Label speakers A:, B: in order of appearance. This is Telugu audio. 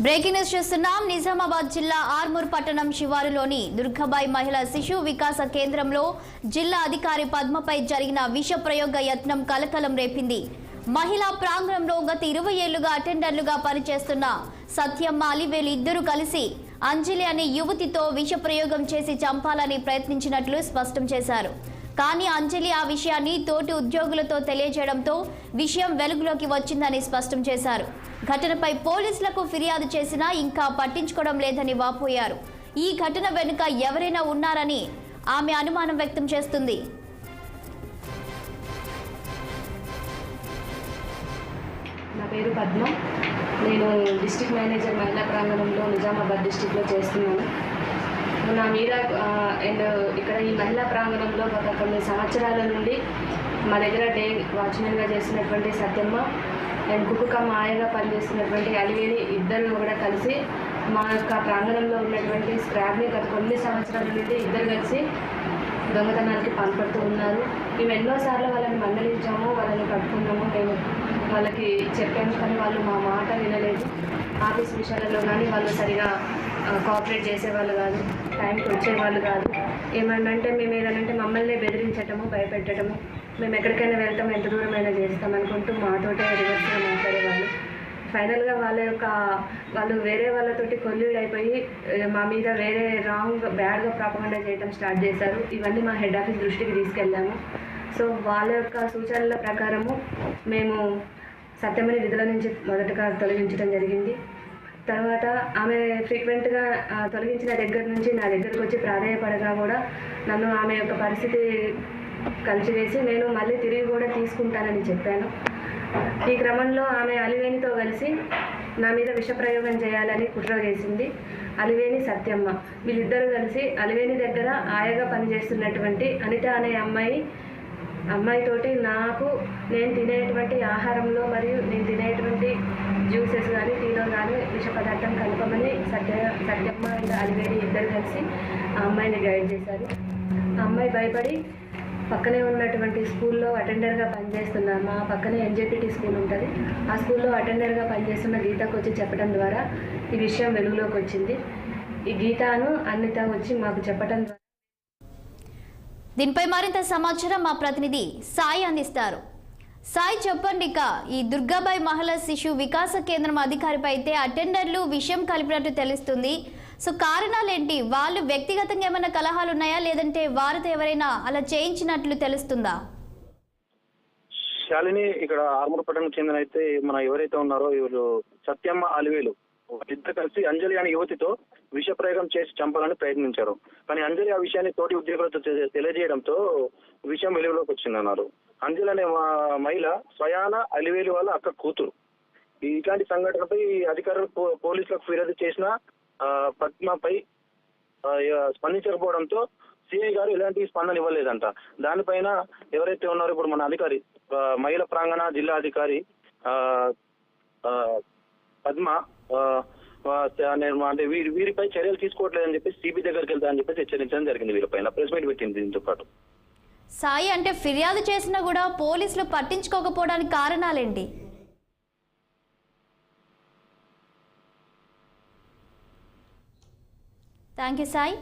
A: బ్రేకింగ్ న్యూస్ చూస్తున్నాం. నిజామాబాద్ జిల్లా ఆర్మూర్ పట్టణం శివారులోని దుర్గాబాయి మహిళా శిశు వికాస కేంద్రంలో జిల్లా అధికారి పద్మపై జరిగిన విష ప్రయోగ యత్నం కలకలం రేపింది. మహిళా ప్రాంగణంలో గత 20 ఏళ్లుగా అటెండర్లుగా పనిచేస్తున్న సత్యమ్మ, అలివేలు ఇద్దరు కలిసి అంజలి అనే యువతితో విష ప్రయోగం చేసి చంపాలని ప్రయత్నించినట్లు స్పష్టం చేశారు. కానీ అంజలి ఆ విషయాన్ని తోటి ఉద్యోగులతో తెలియజేయడంతో విషయం వెలుగులోకి వచ్చిందని స్పష్టం చేశారు. ఘటనపై పోలీసులకు ఫిర్యాదు చేసినా ఇంకా పట్టించుకోవడం లేదని వాపోయారు. ఈ ఘటన వెనుక ఎవరైనా ఉన్నారని ఆమె అనుమానం వ్యక్తం చేస్తుంది.
B: నా పేరు పద్మ. నేను డిస్ట్రిక్ట్ మేనేజర్ మహిళా ప్రాంగణంలో నిజామాబాద్ డిస్ట్రిక్ట్లో చేస్తున్నాను. నా మీద అండ్ ఇక్కడ ఈ మహిళా ప్రాంగణంలో గత కొన్ని సంవత్సరాల నుండి మా దగ్గర డే వాచ్మెన్గా చేస్తున్నటువంటి సత్యమ్మ అండ్ కుక్కుకమ్మ ఆయగా పనిచేస్తున్నటువంటి అలివేలి ఇద్దరు కూడా కలిసి మా యొక్క ప్రాంగణంలో ఉన్నటువంటి స్క్రాప్ని గత కొన్ని సంవత్సరాల నుండి ఇద్దరు కలిసి దొంగతనానికి పాల్పడుతూ ఉన్నారు. మేము ఎన్నోసార్లు వాళ్ళని మందలించాము, వాళ్ళని పట్టుకున్నాము, మేము వాళ్ళకి చెప్పాము, కానీ వాళ్ళు మా మాట వినలేదు. ఆఫీస్ విషయాలలో కానీ వాళ్ళు సరిగా కోఆపరేట్ చేసేవాళ్ళు కాదు, టైంకి వచ్చేవాళ్ళు కాదు. ఏమంటే మేము ఏదంటే మమ్మల్ని బెదిరించటము, భయపెట్టడము, మేము ఎక్కడికైనా వెళ్తాం, ఎంత దూరమైనా చేస్తాం అనుకుంటూ మాతోటే రివర్స్గా మాట్లాడేవాళ్ళు. ఫైనల్గా వాళ్ళు వేరే వాళ్ళతోటి కొల్యూడ్ అయిపోయి మా మీద వేరే బ్యాడ్గా ప్రాపగండా చేయడం స్టార్ట్ చేశారు. ఇవన్నీ మా హెడ్ ఆఫీస్ దృష్టికి తీసుకెళ్ళాము. సో వాళ్ళ యొక్క సూచనల ప్రకారము మేము సత్యమని విధుల నుంచి మొదటగా తొలగించడం జరిగింది. తర్వాత ఆమె ఫ్రీక్వెంట్గా తొలగించిన దగ్గర నుంచి నా దగ్గరకు వచ్చి ప్రాధాయపడగా కూడా నన్ను ఆమె యొక్క పరిస్థితి కలిసివేసి నేను మళ్ళీ తిరిగి కూడా తీసుకుంటానని చెప్పాను. ఈ క్రమంలో ఆమె అలివేనితో కలిసి నా మీద విషప్రయోగం చేయాలని కుట్ర చేసింది. అలివేని, సత్యమ్మ వీళ్ళిద్దరూ కలిసి అలివేని దగ్గర ఆయగా పనిచేస్తున్నటువంటి అనిత అనే అమ్మాయితోటి నేను తినేటువంటి ఆహారంలో మరియు నేను తినేటువంటి జ్యూసెస్ కానీ టీలో కానీ విష పదార్థం కలపమని సత్యమ్మ అండ్ అలివేని ఇద్దరు కలిసి ఆ అమ్మాయిని గైడ్ చేశారు. ఆ అమ్మాయి భయపడి పక్కనే ఉన్నటువంటి స్కూల్లో అటెండర్గా పనిచేస్తున్న మా పక్కనే ఎన్జేపీటీ స్కూల్ ఉంటుంది, ఆ స్కూల్లో అటెండర్గా పనిచేస్తున్న గీతకు వచ్చి చెప్పడం ద్వారా ఈ విషయం వెలుగులోకి వచ్చింది. ఈ గీతను అనిత వచ్చి మాకు చెప్పడం ద్వారా
A: దీనిపై మరింత సమాచారం మా ప్రతినిధి సాయి అందిస్తారు. సాయి, చెప్పండి. ఈ దుర్గాబాయి మహిళా శిశు వికాస కేంద్రం అధికారిపై అయితే అటెండర్లు విషయం కలిపినట్టు తెలుస్తుంది. సో కారణాలేంటి? వాళ్ళు వ్యక్తిగతంగా ఏమైనా కలహాలు ఉన్నాయా, లేదంటే వారితో ఎవరైనా అలా చేయించినట్లు తెలుస్తుందా?
C: శాలిని, ఇక్కడ ఆర్మూర్ పట్టణం చెందిన అయితే ఎవరైతే ఉన్నారో ఇವರು సత్యమ్మ, అలివేలు ఇద్దరు కలిసి అంజలి అనే యువతితో విషప్రయోగం చేసి చంపాలని ప్రయత్నించారు. కానీ అంజలి ఆ విషయాన్ని తోటి ఉద్యోగులతో తెలియజేయడంతో విషయం వెలుగులోకి వచ్చిందన్నారు. అంజలి అనే మహిళ స్వయాన అలివేలు వాళ్ళ అక్క కూతురు. ఇట్లాంటి సంఘటనపై అధికారులు పోలీసులకు ఫిర్యాదు చేసిన పద్మపై స్పందించకపోవడంతో సిఐ గారు ఎలాంటి స్పందన ఇవ్వలేదంట. దానిపైన ఎవరైతే ఉన్నారో ఇప్పుడు మన అధికారి మహిళా ప్రాంగణ జిల్లా అధికారి పద్మ అంటే వీరిపై చర్యలు తీసుకోవట్లేదని చెప్పి సిబి దగ్గరికి వెళ్తా అని చెప్పి హెచ్చరించడం జరిగింది. వీరిపైన ప్రెస్ మీట్ పెట్టింది. దీంతో పాటు
A: సాయి, అంటే ఫిర్యాదు చేసినా కూడా పోలీసులు పట్టించుకోకపోవడానికి కారణాలేంటి? Thank you Sai.